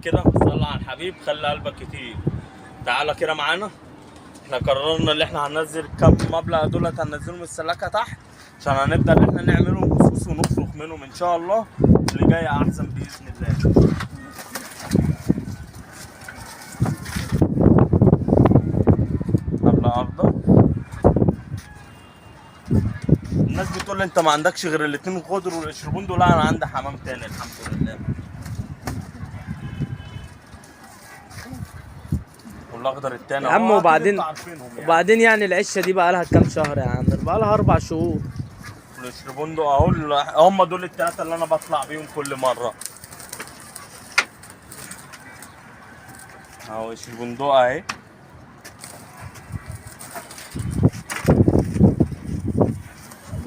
كده، صلى على الحبيب، خلي قلبك كتير. تعالى كده معانا. احنا قررنا ان احنا هننزل كام مبلغ دولت، هننزلهم السلاكه تحت عشان هنبدا ان احنا نعملهم بصوص ونفرخ منهم ان شاء الله. اللي جاي احسن باذن الله. مبلغ افضل. الناس بتقول لي انت ما عندكش غير الاتنين الخضر والقشربون دول. انا عندي حمام تاني الحمد لله. والاخضر التاني يا عم. اهو، أكيد وبعدين انتوا عارفينهم يعني. وبعدين يعني العشه دي بقى لها كام شهر يا عم؟ بقى لها 4 شهور. القشربون دول اهو، هم دول التلاته اللي انا بطلع بيهم كل مره. اهو قشربون دول اهي.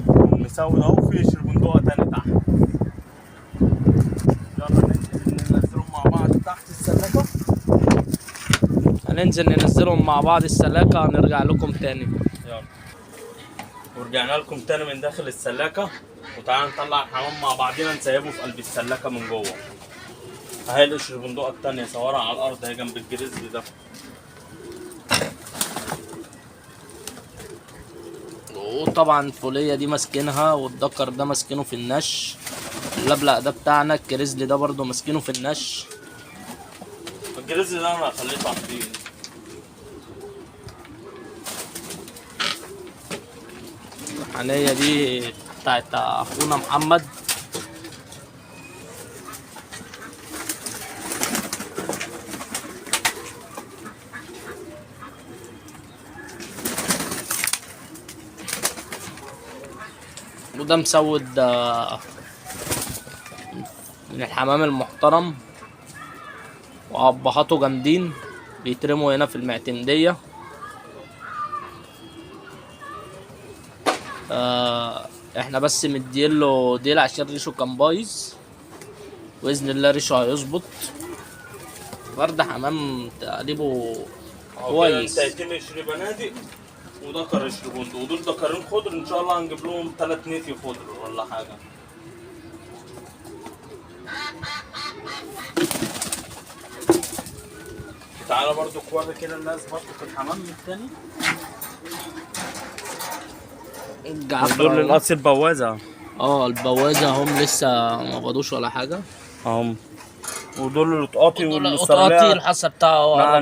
مسوي اهو في قشربون تاني تحت. يلا ننزلهم مع بعض تحت السلاكه. هننزل ننزلهم مع بعض السلاكه، هنرجع لكم تاني. يلا. ورجعنا لكم تاني من داخل السلاكه، وتعالى نطلع الحمام مع بعضينا نسيبه في قلب السلاكه من جوه. اهي القشربندقه التانيه صورها على الارض اهي جنب الجريزلي ده. وطبعا الفوليه دي ماسكينها، والدكر ده ماسكينه في النش. اللبلق ده بتاعنا، الكريزلي ده برضو ماسكينه في النش. الجريزلي ده انا خليته تحتيه. الحنية دي بتاعت اخونا محمد. وده مسود من الحمام المحترم، وابهاته جامدين بيترموا هنا في المعتمدية. احنا بس مديله ديل عشان ريشه كان بايظ، باذن الله ريشه هيظبط. برد حمام تقليبه كويس. انت قشر بنادق ودكر قشربند، ودول دكرين خضر ان شاء الله هنجيب لهم 3 نتي خضر ولا حاجه. تعالى برضو كوره كده الناس برضو في الحمام التاني. دول الاصل البوازه. البوازه هم لسه ما غدوش ولا حاجه هم. ودول القطاطي والقطاطي الحصه بتاعه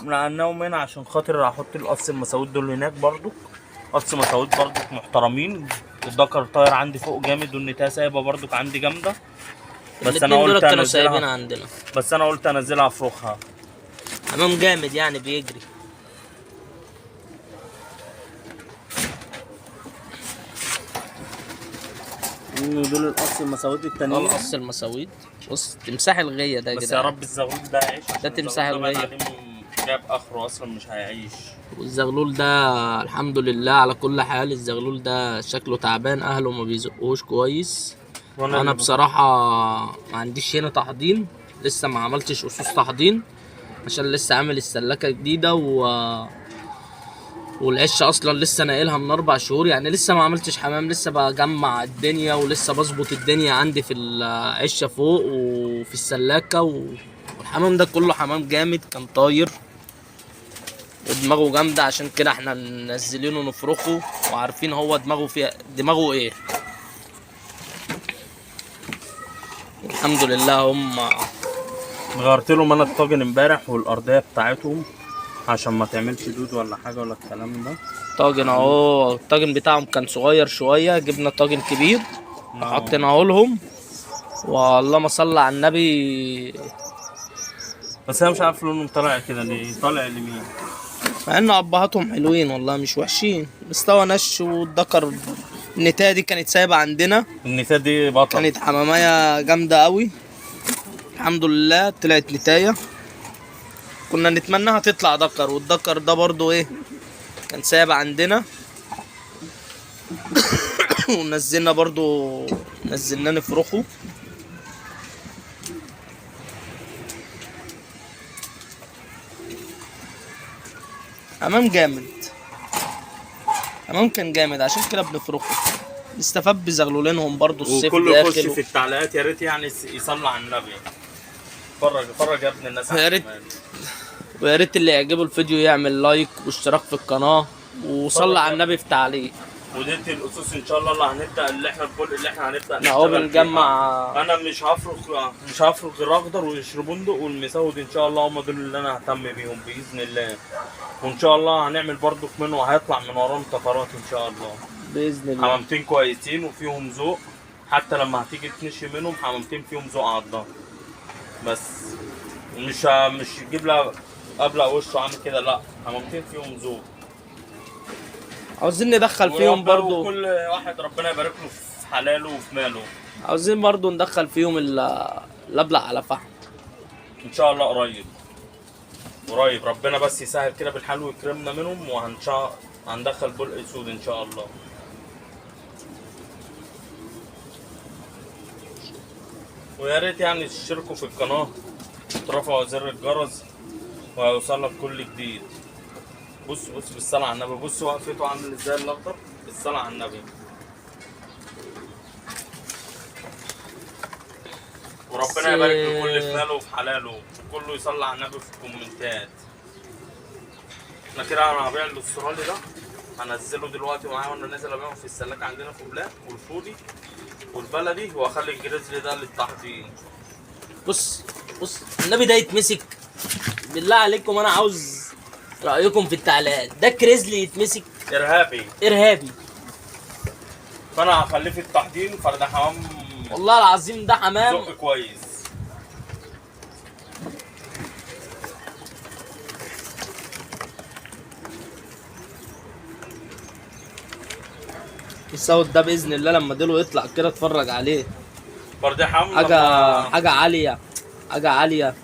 نقلناهم هنا عشان خاطر احط القص المساويد دول هناك برضو. قص مساويد برضو محترمين. الدكر طاير عندي فوق جامد، والنتايه سايبه برضو عندي جامده. بس انا قلت انزلها عندنا. بس انا قلت انزلها افرخها. حمام جامد يعني بيجري. دول القص المساويد التانيين. القص المساويد. بص تمساح الغيه ده يا بس جدعان. يا رب الزغلول ده يعيش. ده تمساح الغيه. جاب اخره اصلا مش هيعيش. والزغلول ده الحمد لله على كل حال. الزغلول ده شكله تعبان، اهله ما بيزقوش كويس. انا بصراحه ما عنديش هنا تحضين، لسه ما عملتش اسس تحضين عشان لسه عامل السلاكه جديده والعشه اصلا لسه ناقلها من 4 شهور، يعني لسه ما عملتش حمام، لسه بجمع الدنيا ولسه بظبط الدنيا عندي في العشه فوق وفي السلاكه والحمام ده كله حمام جامد كان طاير ودماغه جامده، عشان كده احنا منزلينه نفرخه وعارفين هو دماغه ايه. الحمد لله. هم غيرت لهم انا الطاجن امبارح والارضيه بتاعتهم عشان ما تعملش دود ولا حاجه ولا الكلام ده. طاجن اهو، الطاجن بتاعهم كان صغير شويه، جبنا طاجن كبير حطيناه لهم. واللهم صل على النبي. بس انا مش عارف لونهم طالع كده ليه، طالع لمين؟ مع ان ابهاتهم حلوين والله مش وحشين. مستوى نش والدكر. النتايه دي كانت سايبه عندنا. النتايه دي بطل. كانت حماميه جامده قوي. الحمد لله طلعت نتايه. كنا نتمناها تطلع دكر، والدكر ده برضو ايه كان سايبه عندنا. ونزلنا برضو نزلنا نفرخه. حمام جامد. حمام كان جامد عشان كده بنفرخه. نستفاد بزغلولينهم برضو الصيف وكله يخش داخل في التعليقات يا ريت يعني يصلي على النبي. اتفرج يا ابن الناس يا على ريت. الجمال. ويا ريت اللي يعجبه الفيديو يعمل لايك واشتراك في القناه وصلي على النبي في تعليق. ودي الاسس ان شاء الله اللي هنبدا اللي احنا هنبدا احنا اهو نشتغل بنجمع. فيها. انا مش هفرغ غير اخضر والشربندق والمسود ان شاء الله، هم دول اللي انا ههتم بيهم باذن الله. وان شاء الله هنعمل برضو منه وهيطلع من وراهم طفرات ان شاء الله باذن الله. حمامتين كويسين وفيهم ذوق، حتى لما هتيجي تنشي منهم حمامتين فيهم ذوق على الظهر بس. مش يجيب لها ابلع وشه عامل كده، لا حمامتين فيهم ذوق. عاوزين ندخل فيهم برضو. كل واحد ربنا يبارك له في حلاله وفي ماله. عاوزين برضو ندخل فيهم الابلع على فحم ان شاء الله قريب ربنا بس يسهل كده بالحال ويكرمنا منهم، هندخل بلق اسود ان شاء الله. ويا ريت يعني تشتركوا في القناه وترفعوا زر الجرس وهيوصل لك كل جديد. بص بالصلاة على النبي، بص وقفته عامل ازاي الاخضر بالصلاة على النبي. وربنا يبارك لكل في ماله وفي حلاله وكله يصلي على النبي في الكومنتات. احنا كده انا هبيع الاسترالي ده، هنزله دلوقتي معايا وانا نازل ابيعه في السلاكه عندنا في بلاق والفودي والبلدي، واخلي الجريزلي ده للتحضير. بص النبي ده يتمسك بالله عليكم، انا عاوز رايكم في التعليقات. ده كريزلي يتمسك ارهابي، فانا هخليه في التحضير. فرد حمام والله العظيم ده حمام ذوق كويس. الصوت ده باذن الله لما ديله يطلع كده اتفرج عليه. فرد حمام حاجه عاليه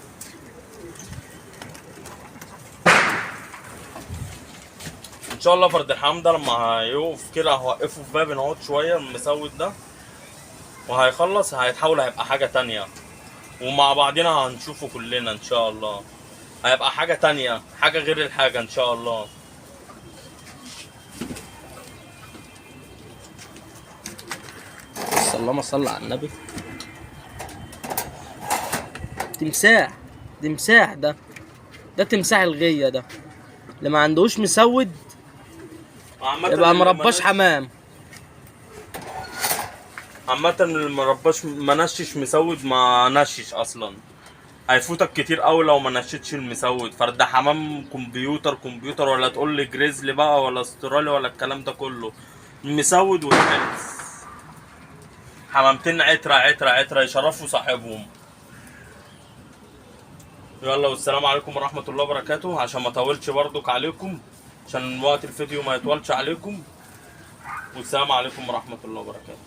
ان شاء الله. فرد الحمام ده لما هيقف كده هوقفه في باب نقعد شويه المسود ده، وهيخلص هيتحول هيبقى حاجه تانية، ومع بعضنا هنشوفه كلنا ان شاء الله. هيبقى حاجه تانية، حاجه غير الحاجه ان شاء الله. اللهم صل على النبي. تمساح ده تمساح الغيه ده اللي ما عندهوش مسود يبقى مرباش حمام. عامة اللي مرباش منشش مسود ما نشش اصلا، هيفوتك كتير قوي لو ما نشتش المسود. فرد حمام كمبيوتر ولا تقول لي جريزلي بقى ولا استرالي ولا الكلام ده كله، المسود والحلس. حمامتين عترة يشرفوا صاحبهم. يلا والسلام عليكم ورحمة الله وبركاته. عشان ما اطولش برضك عليكم، عشان وقت الفيديو ما يطولش عليكم، والسلام عليكم ورحمة الله وبركاته.